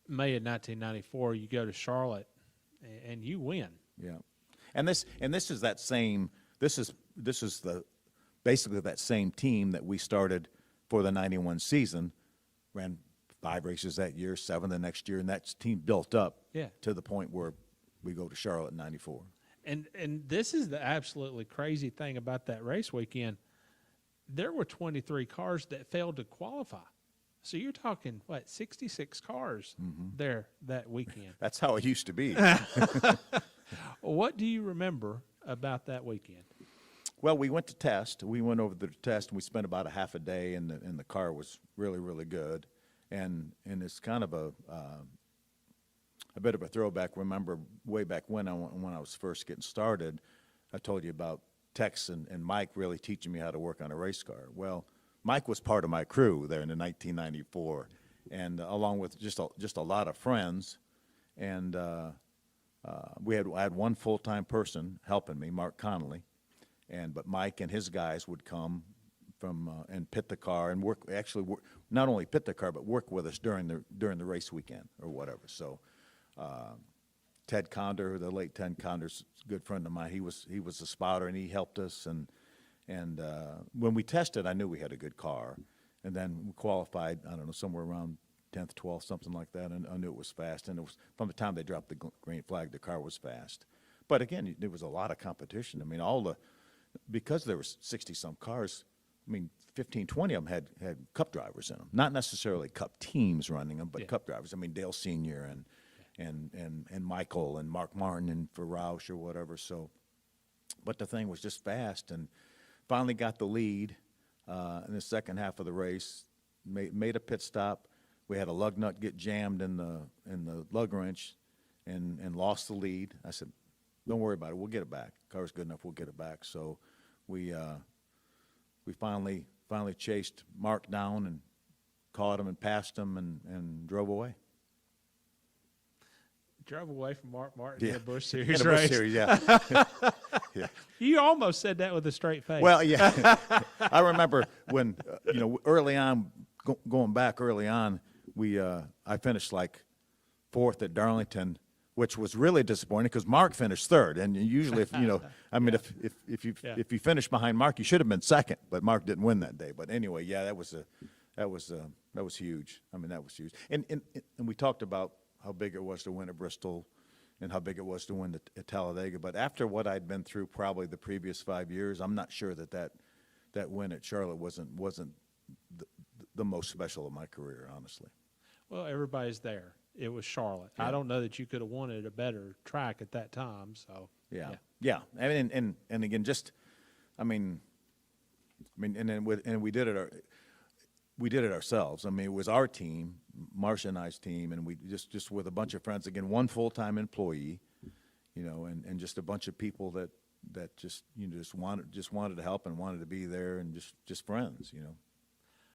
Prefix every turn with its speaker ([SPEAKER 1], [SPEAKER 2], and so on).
[SPEAKER 1] May of 1994, you go to Charlotte, and you win.
[SPEAKER 2] Yeah, and this is that same. This is the basically that same team that we started for the '91 season. Ran 5 races that year, 7 the next year, and that team built up to the point where we go to Charlotte in '94.
[SPEAKER 1] And this is the absolutely crazy thing about that race weekend. There were 23 cars that failed to qualify. So you're talking, 66 cars there that weekend.
[SPEAKER 2] That's how it used to be.
[SPEAKER 1] What do you remember about that weekend?
[SPEAKER 2] Well, we went to test. We went over the test, and we spent about a half a day, and the car was really, really good. And it's kind of a bit of a throwback. Remember way back when I was first getting started, I told you about Tex and Mike really teaching me how to work on a race car. Well, Mike was part of my crew there in the 1994, and along with just a lot of friends. And I had one full-time person helping me, Mark Connolly, but Mike and his guys would come from and pit the car and work not only pit the car but work with us during the race weekend or whatever. So Ted Conder, the late Ted Conder's a good friend of mine. He was a spotter, and he helped us. And when we tested, I knew we had a good car. And then we qualified, I don't know, somewhere around 10th, 12th, something like that, and I knew it was fast. And it was from the time they dropped the green flag, the car was fast. But again, there was a lot of competition. I mean, because there were 60-some cars, I mean, 15, 20 of them had Cup drivers in them. Not necessarily Cup teams running them, but Cup drivers. I mean, Dale Sr. and Michael and Mark Martin and for Roush or whatever. So, but the thing was just fast, and finally got the lead in the second half of the race. Made a pit stop. We had a lug nut get jammed in the lug wrench, and lost the lead. I said, "Don't worry about it. We'll get it back. Car's good enough. We'll get it back." So we finally chased Mark down and caught him and passed him and drove away.
[SPEAKER 1] Drove away from Mark Martin in the Busch Series
[SPEAKER 2] in the
[SPEAKER 1] race.
[SPEAKER 2] Busch Series, yeah. Yeah.
[SPEAKER 1] You almost said that with a straight face.
[SPEAKER 2] Well, yeah. I remember when early on, going back early on, I finished like 4th at Darlington, which was really disappointing because Mark finished 3rd, and usually if if you finish behind Mark, you should have been 2nd, but Mark didn't win that day. But anyway, yeah, that was huge. I mean, that was huge. And we talked about how big it was to win at Bristol and how big it was to win at Talladega. But after what I'd been through probably the previous 5 years, I'm not sure that win at Charlotte wasn't the most special of my career, honestly.
[SPEAKER 1] Well, everybody's there. It was Charlotte.
[SPEAKER 2] Yeah.
[SPEAKER 1] I don't know that you could have wanted a better track at that time. So
[SPEAKER 2] yeah. And again, just and we did it. We did it ourselves. I mean, it was our team, Marcia and I's team, and we just with a bunch of friends. Again, one full-time employee, and just a bunch of people that just wanted to help and wanted to be there, and just friends,